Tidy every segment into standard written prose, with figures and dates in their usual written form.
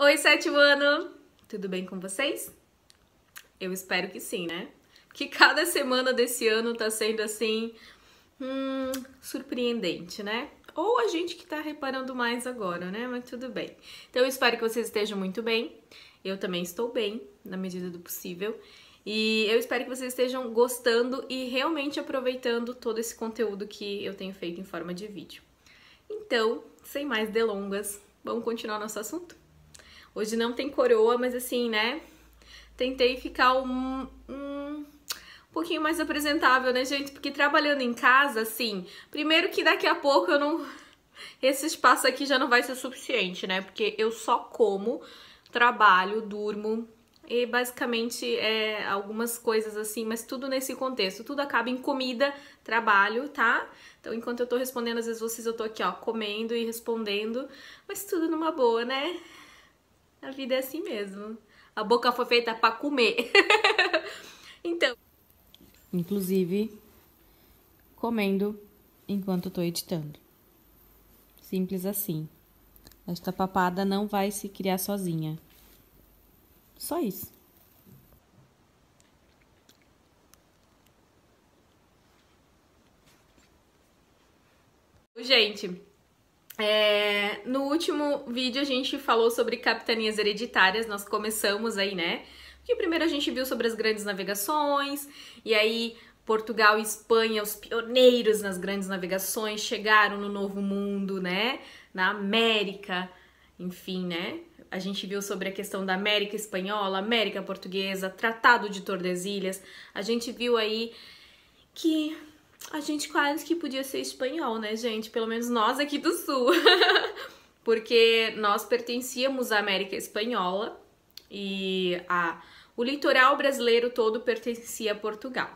Oi, sétimo ano! Tudo bem com vocês? Eu espero que sim, né? Que cada semana desse ano tá sendo assim, surpreendente, né? Ou a gente que tá reparando mais agora, né? Mas tudo bem. Então eu espero que vocês estejam muito bem. Eu também estou bem, na medida do possível. E eu espero que vocês estejam gostando e realmente aproveitando todo esse conteúdo que eu tenho feito em forma de vídeo. Então, sem mais delongas, vamos continuar nosso assunto? Hoje não tem coroa, mas assim, né? Tentei ficar um pouquinho mais apresentável, né, gente? Porque trabalhando em casa, assim, primeiro que daqui a pouco eu não... Esse espaço aqui já não vai ser suficiente, né? Porque eu só como, trabalho, durmo e basicamente algumas coisas assim, mas tudo nesse contexto. Tudo acaba em comida, trabalho, tá? Então, enquanto eu tô respondendo, às vezes eu tô aqui, ó, comendo e respondendo, mas tudo numa boa, né? A vida é assim mesmo. A boca foi feita pra comer. Então, inclusive comendo enquanto eu tô editando. Simples assim. Esta papada não vai se criar sozinha. Só isso. gente, no último vídeo a gente falou sobre capitanias hereditárias, nós começamos aí, né? Porque primeiro a gente viu sobre as grandes navegações, e aí Portugal e Espanha, os pioneiros nas grandes navegações, chegaram no Novo Mundo, né? Na América, enfim, né? A gente viu sobre a questão da América Espanhola, América Portuguesa, Tratado de Tordesilhas. A gente viu aí que a gente quase que podia ser espanhol, né, gente? Pelo menos nós aqui do Sul. Porque nós pertencíamos à América Espanhola e o litoral brasileiro todo pertencia a Portugal.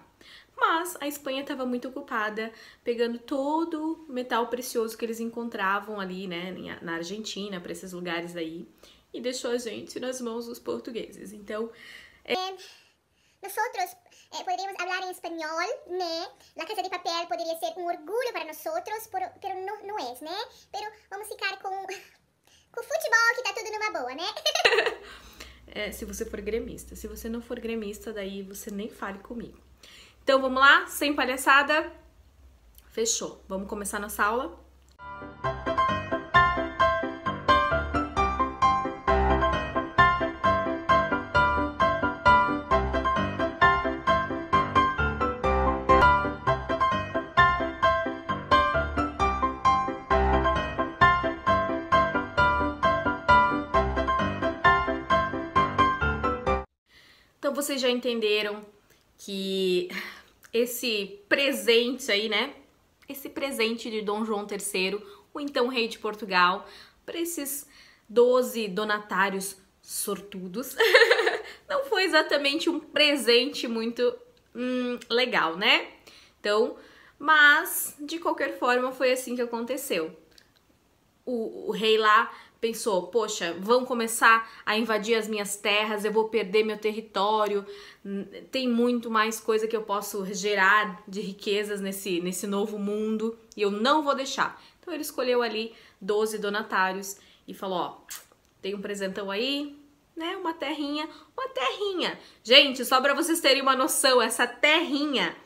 Mas a Espanha estava muito ocupada pegando todo o metal precioso que eles encontravam ali, né, na Argentina, para esses lugares aí, e deixou a gente nas mãos dos portugueses. Então, nosotros podríamos hablar en español, ¿né? La Casa de Papel podría ser un orgullo para nosotros, pero no es, né? Pero vamos ficar com o futebol, que tá tudo numa boa, né? Se você for gremista. Se você não for gremista, daí você nem fale comigo. Então, vamos lá? Sem palhaçada? Fechou. Vamos começar nossa aula? Então, vocês já entenderam que esse presente aí, né? Esse presente de Dom João III, o então rei de Portugal, para esses 12 donatários sortudos, não foi exatamente um presente muito legal, né? Então, mas de qualquer forma foi assim que aconteceu. O rei lá pensou, poxa, vão começar a invadir as minhas terras, eu vou perder meu território, tem muito mais coisa que eu posso gerar de riquezas nesse novo mundo e eu não vou deixar. Então ele escolheu ali 12 donatários e falou, ó, tem um presentão aí, né, uma terrinha. Gente, só pra vocês terem uma noção, essa terrinha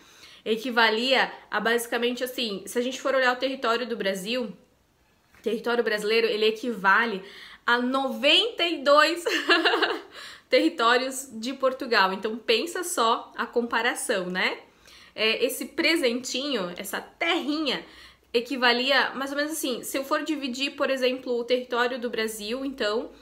equivalia a basicamente assim, se a gente for olhar o território do Brasil, território brasileiro, ele equivale a 92 territórios de Portugal. Então, pensa só a comparação, né? Esse presentinho, essa terrinha, equivalia mais ou menos assim, se eu for dividir, por exemplo, o território do Brasil, então,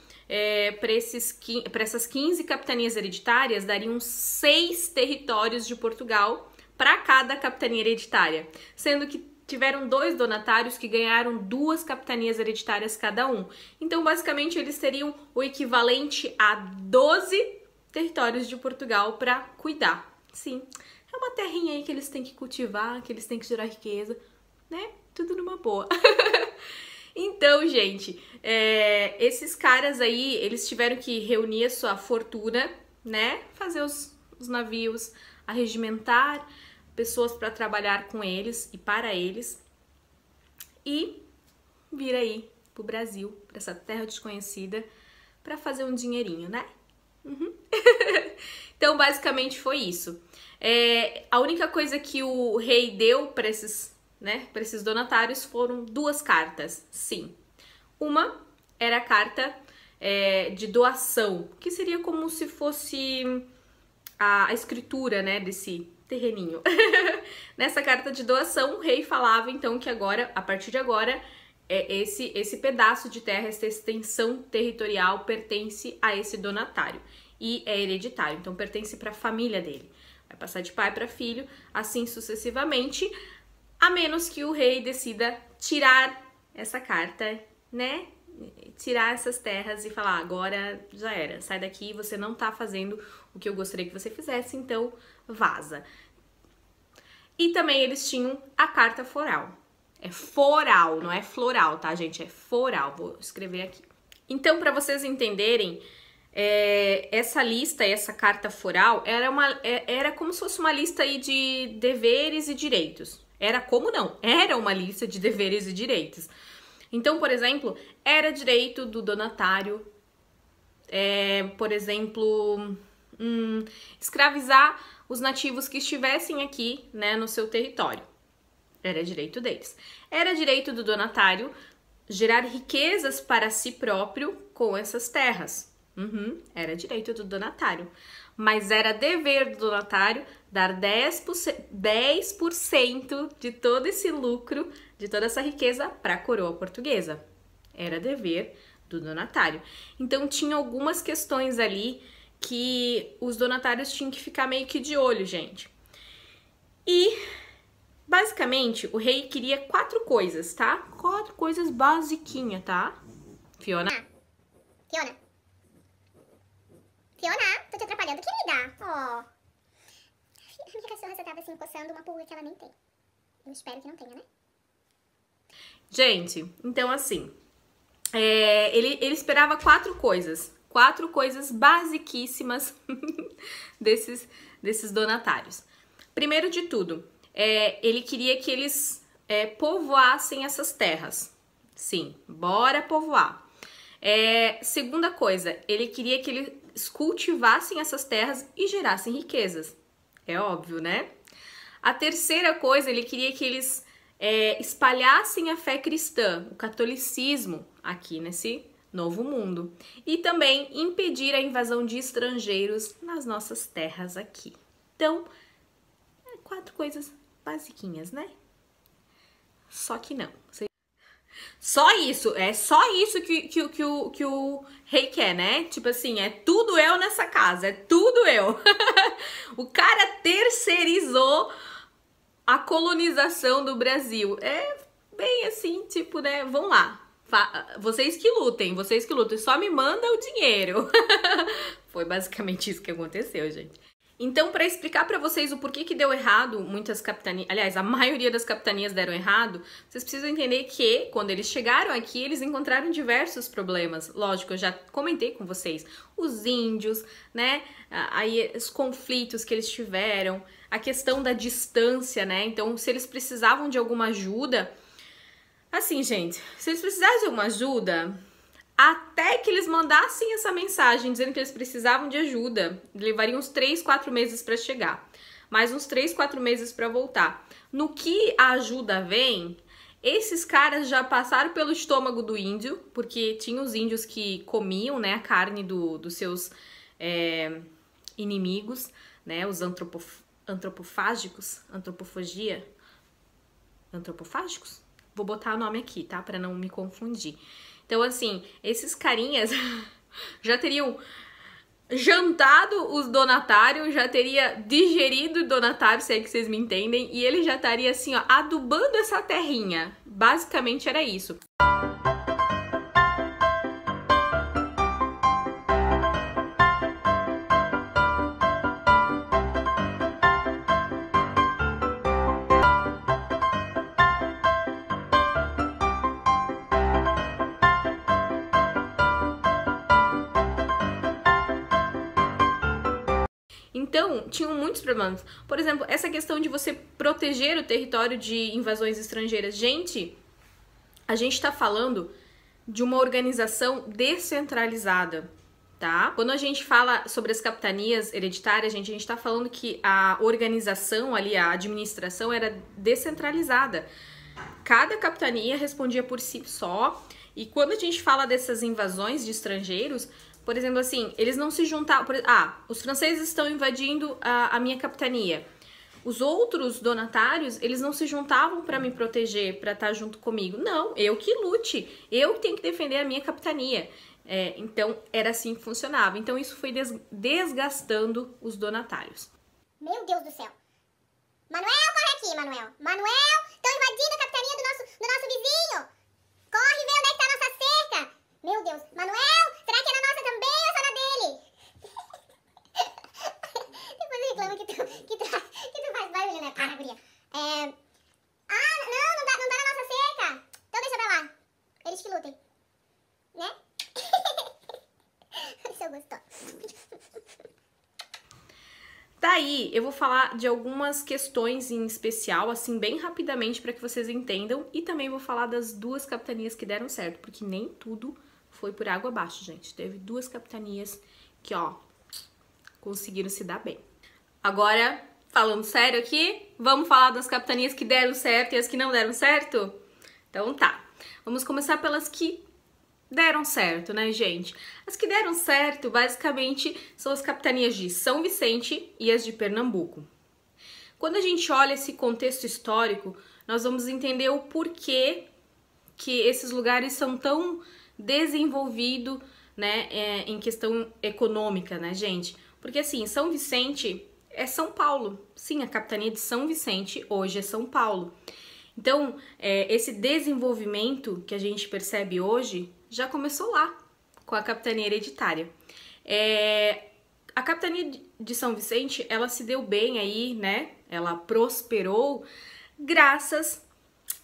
para essas 15 capitanias hereditárias, dariam 6 territórios de Portugal para cada capitania hereditária, sendo que tiveram 2 donatários que ganharam 2 capitanias hereditárias cada um. Então, basicamente, eles teriam o equivalente a 12 territórios de Portugal para cuidar. Sim, é uma terrinha aí que eles têm que cultivar, que eles têm que gerar riqueza, né? Tudo numa boa. Então, gente, esses caras aí, eles tiveram que reunir a sua fortuna, né? Fazer os navios, arregimentar pessoas para trabalhar com eles e para eles e vir aí pro Brasil, para essa terra desconhecida, para fazer um dinheirinho, né? Então, basicamente foi isso. A única coisa que o rei deu para esses, né, para esses donatários foram 2 cartas, sim. Uma era a carta de doação, que seria como se fosse a escritura, né, desse terreninho. Nessa carta de doação, o rei falava então que agora, a partir de agora, esse pedaço de terra, essa extensão territorial pertence a esse donatário e é hereditário, então pertence para a família dele. Vai passar de pai para filho, assim sucessivamente, a menos que o rei decida tirar essa carta, né? Tirar essas terras e falar, agora já era, sai daqui, você não tá fazendo o que eu gostaria que você fizesse, então vaza. E também eles tinham a carta foral. É foral, não é floral, tá, gente? É foral, vou escrever aqui. Então, para vocês entenderem, essa lista, essa carta foral, era como se fosse uma lista aí de deveres e direitos. Era como não? Era uma lista de deveres e direitos. Então, por exemplo, era direito do donatário, por exemplo, escravizar os nativos que estivessem aqui, né, no seu território. Era direito deles. Era direito do donatário gerar riquezas para si próprio com essas terras. Era direito do donatário. Mas era dever do donatário dar 10% de todo esse lucro, de toda essa riqueza para a coroa portuguesa. Era dever do donatário. Então, tinha algumas questões ali que os donatários tinham que ficar meio que de olho, gente. E, basicamente, o rei queria 4 coisas, tá? 4 coisas basiquinhas, tá? Fiona? Fiona, tô te atrapalhando, querida. Ó. A minha cachorra só tava assim, coçando uma pulga que ela nem tem. Eu espero que não tenha, né? Gente, então assim, ele esperava 4 coisas. 4 coisas basiquíssimas desses donatários. Primeiro de tudo, ele queria que eles povoassem essas terras. Sim, bora povoar. Segunda coisa, ele queria que eles cultivassem essas terras e gerassem riquezas. É óbvio, né? A terceira coisa, ele queria que eles espalhassem a fé cristã, o catolicismo, aqui nesse novo mundo. E também impedir a invasão de estrangeiros nas nossas terras aqui. Então, 4 coisas basiquinhas, né? Só que não. Só isso, que o rei quer, né? Tipo assim, é tudo eu nessa casa, é tudo eu. O cara terceirizou a colonização do Brasil. É bem assim, tipo, né? Vão lá, vocês que lutem, só me mandam o dinheiro. Foi basicamente isso que aconteceu, gente. Então, para explicar para vocês o porquê que deu errado, muitas capitanias, aliás, a maioria das capitanias deram errado, vocês precisam entender que, quando eles chegaram aqui, eles encontraram diversos problemas. Lógico, eu já comentei com vocês, os índios, né, aí os conflitos que eles tiveram, a questão da distância, né, então, se eles precisavam de alguma ajuda, assim, gente, se eles precisassem de alguma ajuda, até que eles mandassem essa mensagem dizendo que eles precisavam de ajuda, levaria uns 3, 4 meses para chegar, mais uns 3, 4 meses para voltar. No que a ajuda vem, esses caras já passaram pelo estômago do índio, porque tinha os índios que comiam, né, a carne dos seus inimigos, né, os antropofágicos, antropofágicos? Vou botar o nome aqui, tá, para não me confundir. Então, assim, esses carinhas já teriam jantado os donatários, já teria digerido o donatário, se é que vocês me entendem, e ele já estaria, assim, ó, adubando essa terrinha. Basicamente era isso. Então, tinham muitos problemas. Por exemplo, essa questão de você proteger o território de invasões estrangeiras. Gente, a gente tá falando de uma organização descentralizada, tá? Quando a gente fala sobre as capitanias hereditárias, a gente tá falando que a organização ali, a administração era descentralizada. Cada capitania respondia por si só, e quando a gente fala dessas invasões de estrangeiros, por exemplo, assim, eles não se juntavam... os franceses estão invadindo a minha capitania. Os outros donatários, eles não se juntavam para me proteger, para estar junto comigo. Não, eu que lute, eu que tenho que defender a minha capitania. Então, era assim que funcionava. Então, isso foi desgastando os donatários. Meu Deus do céu. Manuel, corre aqui, Manuel. Manuel, estão invadindo a capitania do nosso vizinho. Corre, vê onde é que tá a nossa cerca. Meu Deus. Manuel, será que é na nossa também ou só na dele? Depois reclama que tu faz barulho na cara, guria. Não dá na nossa cerca. Então deixa pra lá. Eles que lutem. Né? Isso eu gostou. Daí, eu vou falar de algumas questões em especial, assim, bem rapidamente para que vocês entendam. E também vou falar das 2 capitanias que deram certo, porque nem tudo foi por água abaixo, gente. Teve 2 capitanias que, ó, conseguiram se dar bem. Agora, falando sério aqui, vamos falar das capitanias que deram certo e as que não deram certo? Então tá, vamos começar pelas que deram certo, né, gente? As que deram certo, basicamente, são as capitanias de São Vicente e as de Pernambuco. Quando a gente olha esse contexto histórico, nós vamos entender o porquê que esses lugares são tão desenvolvidos, né, em questão econômica, né, gente? Porque, assim, São Vicente é São Paulo. Sim, a capitania de São Vicente hoje é São Paulo. Então, esse desenvolvimento que a gente percebe hoje já começou lá, com a capitania hereditária. A capitania de São Vicente, ela se deu bem aí, né? Ela prosperou graças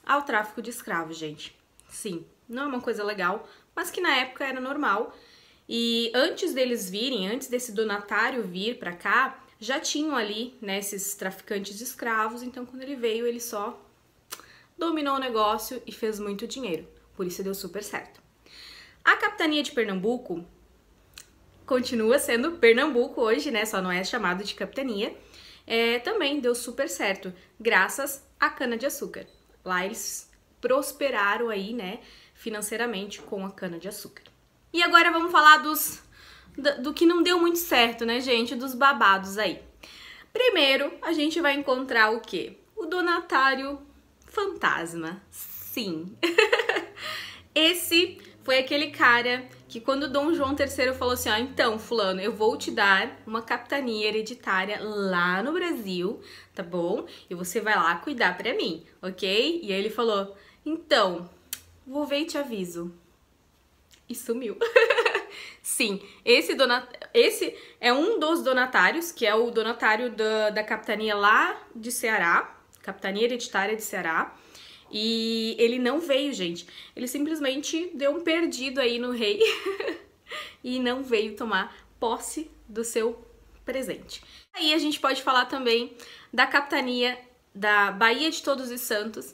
ao tráfico de escravos, gente. Sim, não é uma coisa legal, mas que na época era normal. E antes deles virem, antes desse donatário vir pra cá, já tinham ali, né, esses traficantes de escravos. Então, quando ele veio, ele só dominou o negócio e fez muito dinheiro. Por isso deu super certo. A capitania de Pernambuco continua sendo Pernambuco hoje, né? Só não é chamado de capitania. Também deu super certo, graças à cana-de-açúcar. Lá eles prosperaram aí, né, financeiramente com a cana-de-açúcar. E agora vamos falar do que não deu muito certo, né, gente? Dos babados aí. Primeiro, a gente vai encontrar o quê? O donatário fantasma. Sim. Esse foi aquele cara que quando Dom João III falou assim, ó, então, fulano, eu vou te dar uma capitania hereditária lá no Brasil, tá bom? E você vai lá cuidar pra mim, ok? E aí ele falou, então, vou ver e te aviso. E sumiu. Sim, esse é um dos donatários, que é o donatário da capitania lá de Ceará, capitania hereditária de Ceará. E ele não veio, gente. Ele simplesmente deu um perdido aí no rei e não veio tomar posse do seu presente. Aí a gente pode falar também da capitania da Baía de Todos os Santos,